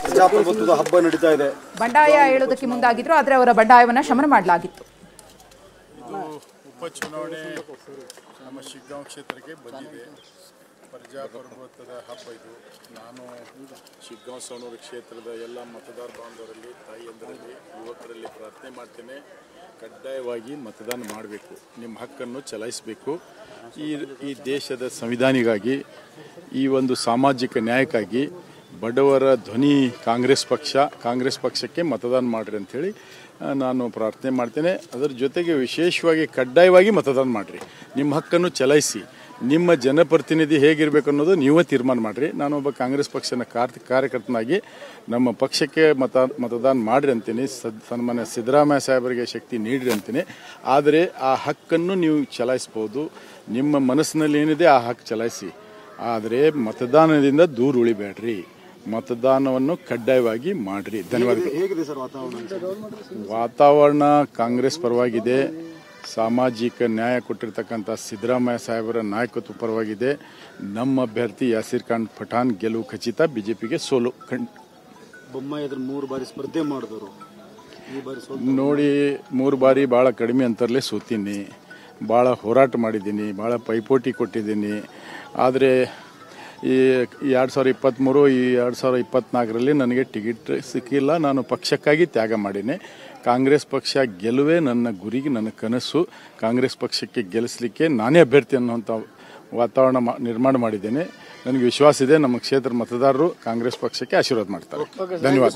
ಪ್ರಜಾಪ್ರಭುತ್ವದ ಹಬ್ಬ ನಡೀತಾ ಇದೆ. ಬಂಡಾಯ ಹೇಳೋದಕ್ಕೆ ಮುಂದಾಗಿದ್ರು, ಆದರೆ ಅವರ ಬಂಡಾಯವನ್ನ ಶಮನ ಮಾಡಲಾಗಿತ್ತು. ಉಪಚುನಾವಣೆ ನಮ್ಮ ಶಿಗ್ಗಾಂವ್ ಕ್ಷೇತ್ರಕ್ಕೆ ಬಂದಿದೆ. ಪ್ರಜಾಪ್ರಭುತ್ವದ ಹಬ್ಬ ಇದು. ನಾನು ಶಿಗ್ಗಾಂವ್ ಸವಣೂರು ಕ್ಷೇತ್ರದ ಎಲ್ಲ ಮತದಾರ ಬಾಂಧವರಲ್ಲಿ, ತಾಯಿಯಂದರಲ್ಲಿ, ಯುವಕರಲ್ಲಿ ಪ್ರಾರ್ಥನೆ ಮಾಡ್ತೇನೆ, ಕಡ್ಡಾಯವಾಗಿ ಮತದಾನ ಮಾಡಬೇಕು, ನಿಮ್ಮ ಹಕ್ಕನ್ನು ಚಲಾಯಿಸಬೇಕು. ಈ ದೇಶದ ಸಂವಿಧಾನಿಗಾಗಿ, ಈ ಒಂದು ಸಾಮಾಜಿಕ ನ್ಯಾಯಕ್ಕಾಗಿ ಬಡವರ ಧ್ವನಿ ಕಾಂಗ್ರೆಸ್ ಪಕ್ಷಕ್ಕೆ ಮತದಾನ ಮಾಡಿರಿ ಅಂಥೇಳಿ ನಾನು ಪ್ರಾರ್ಥನೆ ಮಾಡ್ತೇನೆ. ಅದರ ಜೊತೆಗೆ ವಿಶೇಷವಾಗಿ ಕಡ್ಡಾಯವಾಗಿ ಮತದಾನ ಮಾಡಿರಿ, ನಿಮ್ಮ ಹಕ್ಕನ್ನು ಚಲಾಯಿಸಿ. ನಿಮ್ಮ ಜನಪ್ರತಿನಿಧಿ ಹೇಗಿರಬೇಕು ಅನ್ನೋದು ನೀವೇ ತೀರ್ಮಾನ ಮಾಡಿರಿ. ನಾನೊಬ್ಬ ಕಾಂಗ್ರೆಸ್ ಪಕ್ಷದ ಕಾರ್ಯಕರ್ತನಾಗಿ ನಮ್ಮ ಪಕ್ಷಕ್ಕೆ ಮತದಾನ ಮಾಡಿರಿ ಅಂತೀನಿ. ಸನ್ಮಾನ್ಯ ಸಿದ್ದರಾಮಯ್ಯ ಸಾಹೇಬರಿಗೆ ಶಕ್ತಿ ನೀಡಿರಿ ಅಂತೀನಿ. ಆದರೆ ಆ ಹಕ್ಕನ್ನು ನೀವು ಚಲಾಯಿಸ್ಬೋದು. ನಿಮ್ಮ ಮನಸ್ಸಿನಲ್ಲಿ ಏನಿದೆ ಆ ಹಕ್ಕು ಚಲಾಯಿಸಿ, ಆದರೆ ಮತದಾನದಿಂದ ದೂರ ಉಳಿಬೇಡ್ರಿ. ಮತದಾನವನ್ನು ಕಡ್ಡಾಯವಾಗಿ ಮಾಡಿರಿ. ಧನ್ಯವಾದಗಳು. ಹೇಗಿದೆ ಸರ್ ವಾತಾವರಣ ಕಾಂಗ್ರೆಸ್ ಪರವಾಗಿದೆ. ಸಾಮಾಜಿಕ ನ್ಯಾಯ ಕೊಟ್ಟಿರ್ತಕ್ಕಂಥ ಸಿದ್ದರಾಮಯ್ಯ ಸಾಹೇಬರ ನಾಯಕತ್ವ ಪರವಾಗಿದೆ. ನಮ್ಮ ಅಭ್ಯರ್ಥಿ ಯಾಸೀರ್ ಖಾನ್ ಪಠಾಣ್ ಗೆಲುವು ಖಚಿತ, ಬಿಜೆಪಿಗೆ ಸೋಲು. ಬೊಮ್ಮಾಯಿ 3 ಬಾರಿ ಸ್ಪರ್ಧೆ ಮಾಡಿದವರು, ಈ ಬಾರಿ ನೋಡಿ, 3 ಬಾರಿ ಭಾಳ ಕಡಿಮೆ ಅಂತರಲ್ಲೇ ಸೋತೀನಿ. ಭಾಳ ಹೋರಾಟ ಮಾಡಿದ್ದೀನಿ, ಭಾಳ ಪೈಪೋಟಿ ಕೊಟ್ಟಿದ್ದೀನಿ. ಆದರೆ ಈ 2023 ಈ 2024ರಲ್ಲಿ ನನಗೆ ಟಿಕೆಟ್ ಸಿಕ್ಕಿಲ್ಲ. ನಾನು ಪಕ್ಷಕ್ಕಾಗಿ ತ್ಯಾಗ ಮಾಡೀನಿ. ಕಾಂಗ್ರೆಸ್ ಪಕ್ಷ ಗೆಲುವೇ ನನ್ನ ಗುರಿಗೆ, ನನ್ನ ಕನಸು. ಕಾಂಗ್ರೆಸ್ ಪಕ್ಷಕ್ಕೆ ಗೆಲ್ಲಿಸಲಿಕ್ಕೆ ನಾನೇ ಅಭ್ಯರ್ಥಿ ಅನ್ನುವಂಥ ವಾತಾವರಣ ನಿರ್ಮಾಣ ಮಾಡಿದ್ದೇನೆ. ನನಗೆ ವಿಶ್ವಾಸ ಇದೆ, ನಮ್ಮ ಕ್ಷೇತ್ರ ಮತದಾರರು ಕಾಂಗ್ರೆಸ್ ಪಕ್ಷಕ್ಕೆ ಆಶೀರ್ವಾದ ಮಾಡ್ತಾರೆ. ಧನ್ಯವಾದ.